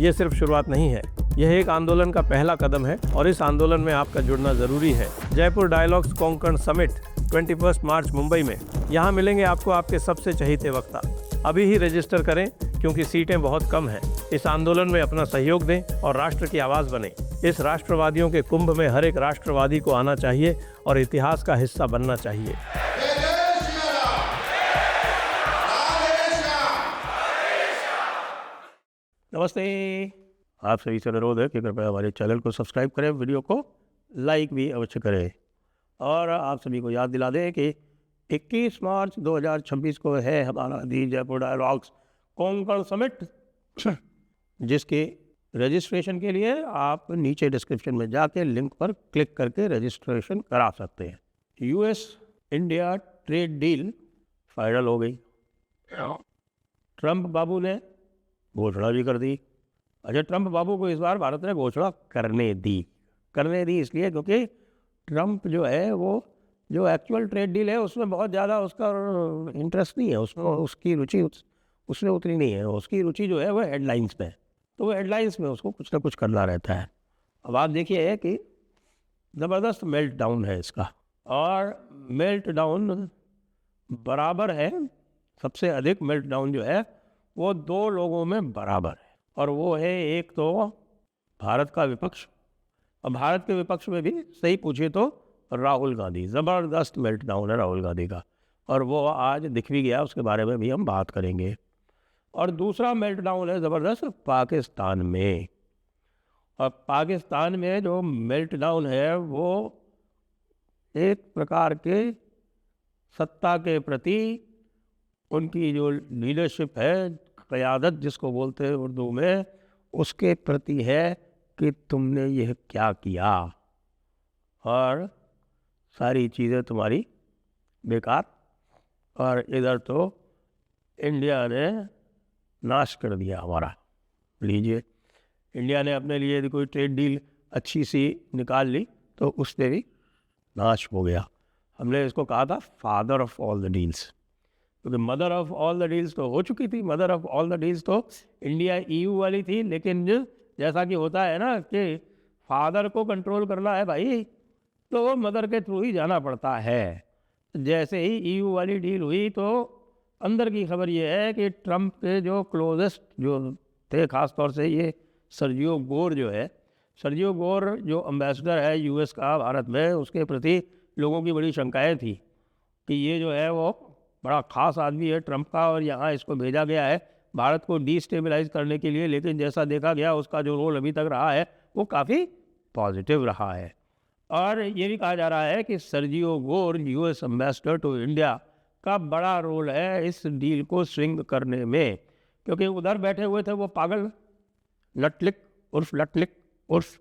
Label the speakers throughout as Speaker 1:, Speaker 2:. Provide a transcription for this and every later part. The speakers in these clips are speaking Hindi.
Speaker 1: ये सिर्फ शुरुआत नहीं है, यह एक आंदोलन का पहला कदम है और इस आंदोलन में आपका जुड़ना जरूरी है। जयपुर डायलॉग्स कोंकण समिट 21 मार्च मुंबई में। यहाँ मिलेंगे आपको आपके सबसे चहीते वक्ता। अभी ही रजिस्टर करें क्योंकि सीटें बहुत कम हैं। इस आंदोलन में अपना सहयोग दें और राष्ट्र की आवाज़ बने। इस राष्ट्रवादियों के कुंभ में हर एक राष्ट्रवादी को आना चाहिए और इतिहास का हिस्सा बनना चाहिए। नमस्ते, आप सभी से अनुरोध है कि कृपया हमारे चैनल को सब्सक्राइब करें, वीडियो को लाइक भी अवश्य करें और आप सभी को याद दिला दें कि 21 मार्च 2026 को है हमारा दी जयपुर डायलॉग्स कोंकण समिट, जिसके रजिस्ट्रेशन के लिए आप नीचे डिस्क्रिप्शन में जाके लिंक पर क्लिक करके रजिस्ट्रेशन करा सकते हैं। US India trade deal final हो गई। ट्रंप बाबू ने घोषणा भी कर दी। अच्छा, ट्रंप बाबू को इस बार भारत ने घोषणा करने दी इसलिए क्योंकि ट्रंप जो है वो जो एक्चुअल ट्रेड डील है उसमें बहुत ज़्यादा उसका इंटरेस्ट नहीं है, उसमें उसकी रुचि उसमें उतनी नहीं है। उसकी रुचि जो है वो हेडलाइंस में है, तो वो हेडलाइंस में उसको कुछ ना कुछ करना रहता है। अब आप देखिए कि ज़बरदस्त मेल्ट डाउन है इसका, और मेल्ट डाउन बराबर है, सबसे अधिक मेल्ट डाउन जो है वो दो लोगों में बराबर है, और वो है एक तो भारत का विपक्ष, और भारत के विपक्ष में भी सही पूछे तो राहुल गांधी। ज़बरदस्त मेल्ट डाउन है राहुल गांधी का, और वो आज दिख भी गया, उसके बारे में भी हम बात करेंगे। और दूसरा मेल्ट डाउन है ज़बरदस्त पाकिस्तान में, और पाकिस्तान में जो मेल्ट डाउन है वो एक प्रकार के सत्ता के प्रति उनकी जो लीडरशिप है, क़यादत जिसको बोलते हैं उर्दू में, उसके प्रति है कि तुमने यह क्या किया और सारी चीज़ें तुम्हारी बेकार। और इधर तो इंडिया ने नाश कर दिया हमारा। लीजिए, इंडिया ने अपने लिए कोई ट्रेड डील अच्छी सी निकाल ली तो उससे भी नाश हो गया। हमने इसको कहा था father of all the deals, क्योंकि mother of all the deals तो हो चुकी थी। Mother of all the deals तो इंडिया EU वाली थी, लेकिन जैसा कि होता है ना कि फादर को कंट्रोल करना है भाई, तो वो मदर के थ्रू ही जाना पड़ता है। जैसे ही EU वाली डील हुई तो अंदर की खबर ये है कि ट्रंप के जो क्लोजेस्ट जो थे, ख़ास तौर से ये सर्जियो गोर जो है, सर्जियो गोर जो एम्बेसडर है US का भारत में, उसके प्रति लोगों की बड़ी शंकाएँ थी कि ये जो है वो बड़ा ख़ास आदमी है ट्रंप का, और यहाँ इसको भेजा गया है भारत को डिस्टेबलाइज करने के लिए। लेकिन जैसा देखा गया उसका जो रोल अभी तक रहा है वो काफ़ी पॉजिटिव रहा है। और ये भी कहा जा रहा है कि Sergio Gor US ambassador to India का बड़ा रोल है इस डील को स्विंग करने में, क्योंकि उधर बैठे हुए थे वो पागल लटलिक उर्फ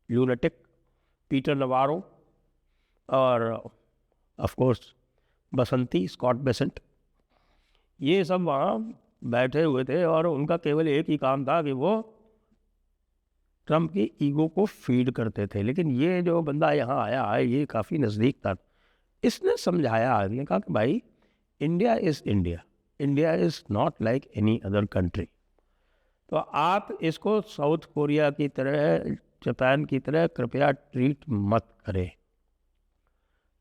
Speaker 1: यूनेटिक पीटर नवारो, और of course Basanti Scott Bessent, ये सब वहाँ बैठे हुए थे, और उनका केवल एक ही काम था कि वो ट्रंप की ईगो को फीड करते थे। लेकिन ये जो बंदा यहाँ आया है ये काफ़ी नज़दीक था, इसने समझाया, ने कहा कि भाई India is not like any other country. तो आप इसको साउथ कोरिया की तरह, जापान की तरह कृपया ट्रीट मत करें,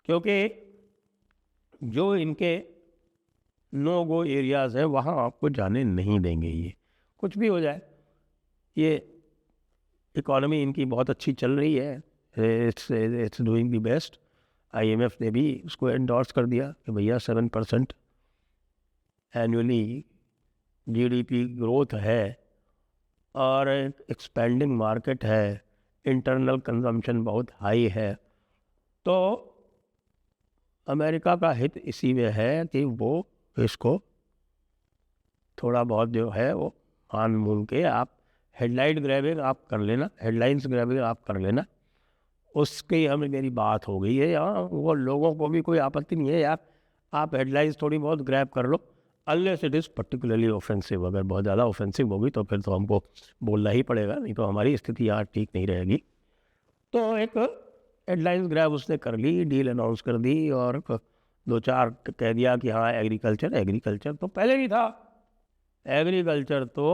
Speaker 1: क्योंकि जो इनके नो गो एरियाज़ हैं वहाँ आपको जाने नहीं देंगे। ये कुछ भी हो जाए, ये इकॉनमी इनकी बहुत अच्छी चल रही है, it's doing the best. IMF ने भी उसको एंडोर्स कर दिया कि भैया 7% एनुअली GDP ग्रोथ है, और एक्सपेंडिंग मार्केट है, इंटरनल कंजम्पशन बहुत हाई है। तो अमेरिका का हित इसी में है कि वो इसको थोड़ा बहुत जो है वो मान मूल के आप हेडलाइंस ग्रैबिंग आप कर लेना, उसकी हमें मेरी बात हो गई है। यहाँ वो लोगों को भी कोई आपत्ति नहीं है यार, आप हेडलाइंस थोड़ी बहुत ग्रैब कर लो, unless it is particularly offensive. अगर बहुत ज़्यादा ऑफेंसिव होगी तो फिर तो हमको बोलना ही पड़ेगा, नहीं तो हमारी स्थिति यहाँ ठीक नहीं रहेगी। तो एक हेडलाइंस ग्रैब उसने कर ली, डील अनाउंस कर दी, और 2-4 कह दिया कि हाँ एग्रीकल्चर तो पहले भी था, एग्रीकल्चर तो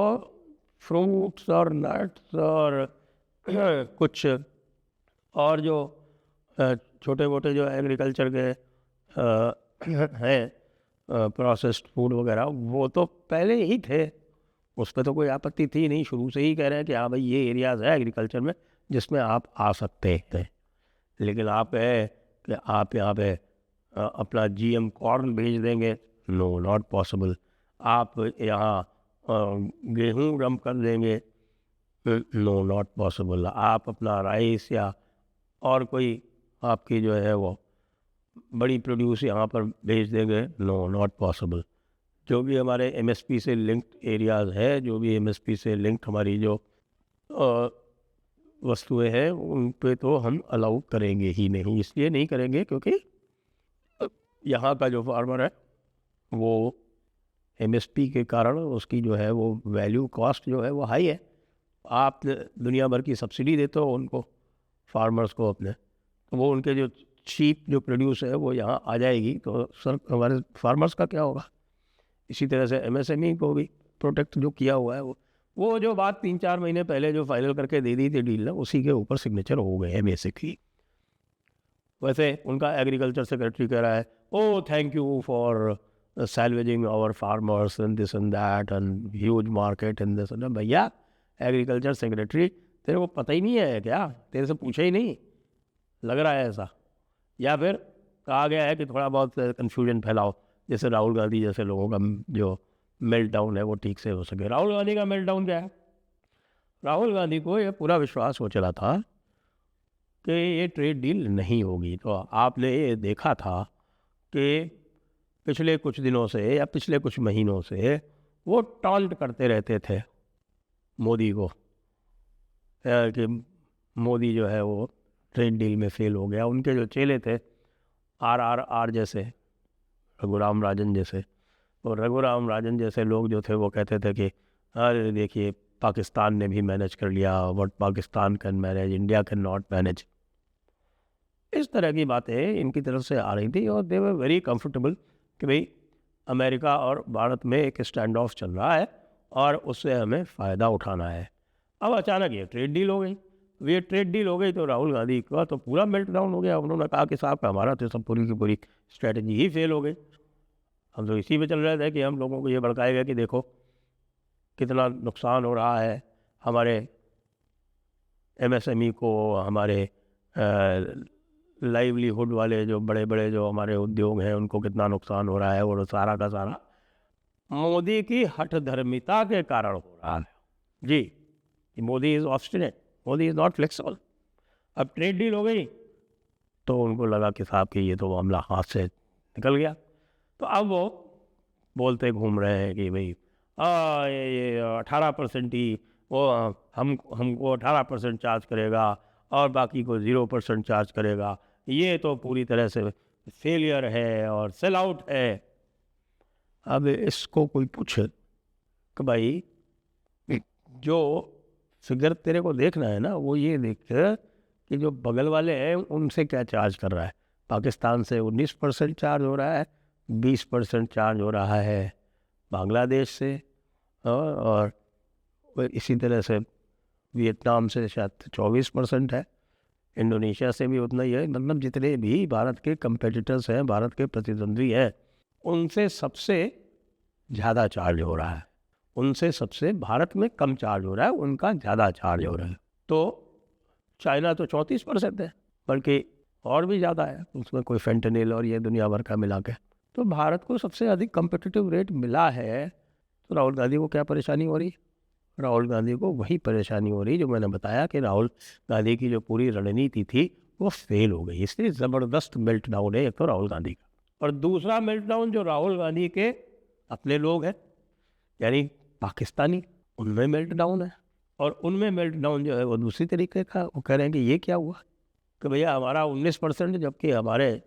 Speaker 1: फ्रूट्स और नट्स और कुछ और जो छोटे मोटे जो एग्रीकल्चर के हैं प्रोसेस्ड फूड वगैरह, वो तो पहले ही थे, उस पर तो कोई आपत्ति थी नहीं। शुरू से ही कह रहे हैं कि हाँ भाई ये एरियाज़ है एग्रीकल्चर में जिसमें आप आ सकते हैं। लेकिन आप है कि आप यहाँ पे अपना GM कॉर्न भेज देंगे, नो नॉट पॉसिबल। आप यहाँ गेहूँ डंप कर देंगे, नो नॉट पॉसिबल। आप अपना राइस या और कोई आपकी जो है वो बड़ी प्रोड्यूस यहाँ पर भेज देंगे, नो नॉट पॉसिबल। जो भी हमारे MSP से लिंक्ड एरियाज़ है, जो भी MSP से लिंक्ड हमारी जो वस्तुएं हैं, उन पे तो हम अलाउ करेंगे ही नहीं। इसलिए नहीं करेंगे क्योंकि यहाँ का जो फार्मर है वो MSP के कारण उसकी जो है वो वैल्यू कॉस्ट जो है वो हाई है। आप दुनिया भर की सब्सिडी देते हो उनको, फार्मर्स को अपने, तो वो उनके जो चीप जो प्रोड्यूस है वो यहाँ आ जाएगी, तो सर हमारे फार्मर्स का क्या होगा। इसी तरह से MSME को भी प्रोटेक्ट जो किया हुआ है वो जो बात 3-4 महीने पहले जो फाइनल करके दे दी थी डील ना, उसी के ऊपर सिग्नेचर हो गए हैं बेसिकली। वैसे उनका एग्रीकल्चर सेक्रेटरी कह रहा है, oh thank you for salvaging our farmers and this and that and huge market and this. भैया एग्रीकल्चर सेक्रेटरी, तेरे को पता ही नहीं है क्या? तेरे से पूछा ही नहीं? लग रहा है ऐसा, या फिर कहा गया है कि थोड़ा बहुत कन्फ्यूजन फैलाओ, जैसे राहुल गांधी जैसे लोगों का जो मेल्ट डाउन है वो ठीक से हो सके। राहुल गांधी का मेल्ट डाउन क्या है? राहुल गांधी को ये पूरा विश्वास हो चला था कि ये ट्रेड डील नहीं होगी। तो आपने ये देखा था कि पिछले कुछ दिनों से या पिछले कुछ महीनों से वो टॉन्ट करते रहते थे मोदी को कि मोदी जो है वो ट्रेड डील में फेल हो गया। उनके जो चेले थे RRR जैसे, रघुराम राजन जैसे, तो रघुराम राजन जैसे लोग जो थे वो कहते थे कि अरे देखिए पाकिस्तान ने भी मैनेज कर लिया, what Pakistan can manage India can not manage. इस तरह की बातें इनकी तरफ से आ रही थी और दे वर वेरी कंफर्टेबल कि भाई अमेरिका और भारत में एक स्टैंड ऑफ चल रहा है और उससे हमें फ़ायदा उठाना है। अब अचानक ये ट्रेड डील हो गई। ये ट्रेड डील हो गई तो राहुल गांधी का तो पूरा मेल्ट डाउन हो गया। उन्होंने कहा कि साहब हमारा तो सब पूरी की पूरी स्ट्रेटजी ही फेल हो गई। हम तो इसी पे चल रहे थे कि हम लोगों को ये भड़काएगा कि देखो कितना नुकसान हो रहा है हमारे MSME को, हमारे लाइवलीहुड वाले जो बड़े बड़े जो हमारे उद्योग हैं उनको कितना नुकसान हो रहा है, और सारा का सारा मोदी की हठधर्मिता के कारण हो रहा है। जी, Modi is obstinate, Modi is not flexible. अब ट्रेड डील हो गई तो उनको लगा कि साहब कि ये तो मामला हाथ से निकल गया। तो अब वो बोलते घूम रहे हैं कि भाई ये 18% ही वो हमको 18% चार्ज करेगा और बाकी को 0% चार्ज करेगा। ये तो पूरी तरह से फेलियर है और सेल आउट है। अब इसको कोई पूछे कि भाई जो फिगर तेरे को देखना है ना, वो ये देख कि जो बगल वाले हैं उनसे क्या चार्ज कर रहा है। पाकिस्तान से 19% चार्ज हो रहा है, 20% चार्ज हो रहा है बांग्लादेश से, और इसी तरह से वियतनाम से शायद 24% है, इंडोनेशिया से भी उतना ही है। मतलब जितने भी भारत के कंपेटिटर्स हैं, भारत के प्रतिद्वंद्वी हैं, उनसे सबसे ज़्यादा चार्ज हो रहा है। उनसे सबसे भारत में कम चार्ज हो रहा है, उनका ज़्यादा चार्ज हो रहा है। तो चाइना तो 34% है, बल्कि और भी ज़्यादा है उसमें, कोई फेंटेनिल और ये दुनिया भर का मिला के। तो भारत को सबसे अधिक कम्पिटिटिव रेट मिला है, तो राहुल गांधी को क्या परेशानी हो रही? राहुल गांधी को वही परेशानी हो रही जो मैंने बताया कि राहुल गांधी की जो पूरी रणनीति थी वो फेल हो गई। इसलिए ज़बरदस्त मेल्ट डाउन है एक तो राहुल गांधी का, और दूसरा मेल्ट डाउन जो राहुल गांधी के अपने लोग हैं यानी पाकिस्तानी, उनमें मेल्ट डाउन है। और उनमें मेल्ट डाउन जो है वो दूसरी तरीके का। वो कह रहे हैं कि ये क्या हुआ कि भैया हमारा 19%, जबकि हमारे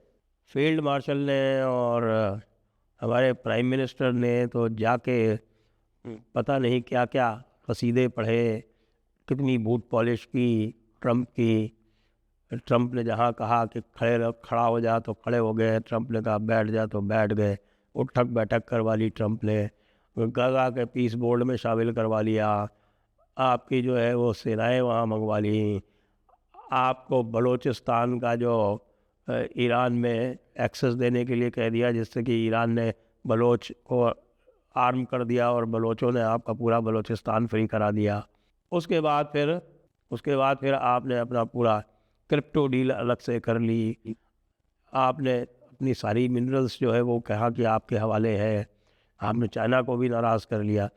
Speaker 1: फील्ड मार्शल ने और हमारे प्राइम मिनिस्टर ने तो जाके पता नहीं क्या क्या कसीदे पढ़े, कितनी बूट पॉलिश की ट्रंप की। ट्रंप ने जहाँ कहा कि खड़ा हो जा तो खड़े हो गए, ट्रंप ने कहा बैठ जा तो बैठ गए, उठक बैठक करवा ली ट्रंप ने, गागा के पीस बोर्ड में शामिल करवा लिया, आपकी जो है वो सेनाएं वहाँ मंगवा ली, आपको बलूचिस्तान का जो ईरान में एक्सेस देने के लिए कह दिया, जिससे कि ईरान ने बलोच को आर्म कर दिया और बलोचों ने आपका पूरा बलूचिस्तान फ्री करा दिया। उसके बाद फिर आपने अपना पूरा क्रिप्टो डील अलग से कर ली, आपने अपनी सारी मिनरल्स जो है वो कहा कि आपके हवाले है, आपने चाइना को भी नाराज़ कर लिया।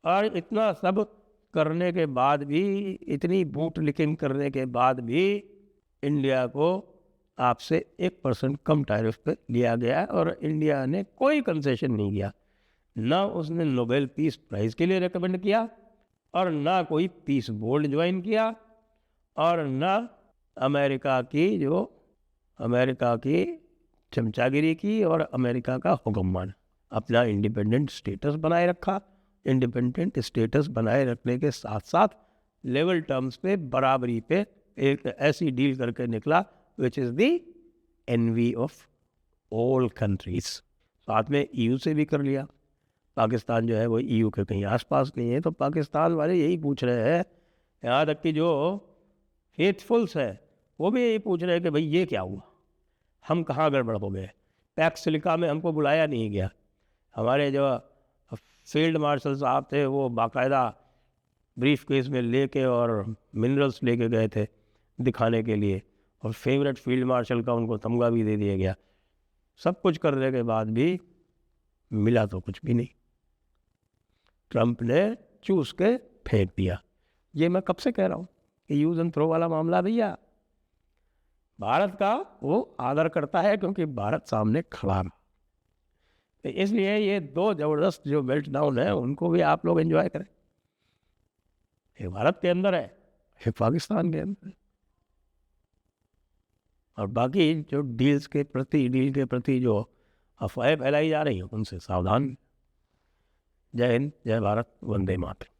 Speaker 1: और इतना सब करने के बाद भी, इतनी बूट लिकिंग करने के बाद भी इंडिया को आपसे 1% कम टैरिफ पे लिया गया और इंडिया ने कोई कंसेशन नहीं किया। ना उसने नोबेल पीस प्राइज़ के लिए रिकमेंड किया और ना कोई पीस बोर्ड ज्वाइन किया और ना अमेरिका की चमचागिरी की और अमेरिका का हुक्म माना। अपना इंडिपेंडेंट स्टेटस बनाए रखा। इंडिपेंडेंट स्टेटस बनाए रखने के साथ साथ लेवल टर्म्स पे बराबरी पे एक ऐसी डील करके निकला which is the envy of all countries. साथ में ईयू से भी कर लिया। पाकिस्तान जो है वो ईयू के कहीं आसपास नहीं है, तो पाकिस्तान वाले यही पूछ रहे हैं, यहाँ तक कि जो फेथफुल्स है वो भी यही पूछ रहे हैं कि भाई ये क्या हुआ, हम कहाँ गड़बड़ हो गए। पैक्स सिलिका में हमको बुलाया नहीं गया। हमारे जो फील्ड मार्शल साहब थे वो बाकायदा ब्रीफ केस में लेके और मिनरल्स लेके गए थे दिखाने के लिए, और फेवरेट फील्ड मार्शल का उनको तमगा भी दे दिया गया। सब कुछ करने के बाद भी मिला तो कुछ भी नहीं। ट्रंप ने चूस के फेंक दिया। ये मैं कब से कह रहा हूँ कि यूज़ एंड थ्रो वाला मामला भैया भारत का वो आदर करता है क्योंकि भारत सामने खड़ा रहा। तो इसलिए ये दो ज़बरदस्त जो मेल्ट डाउन है उनको भी आप लोग एंजॉय करें। एक भारत के अंदर है, एक पाकिस्तान के अंदर है। और बाकी जो डील के प्रति जो अफवाहें फैलाई जा रही हैं उनसे सावधान। जय हिंद, जय भारत, वंदे मातरम।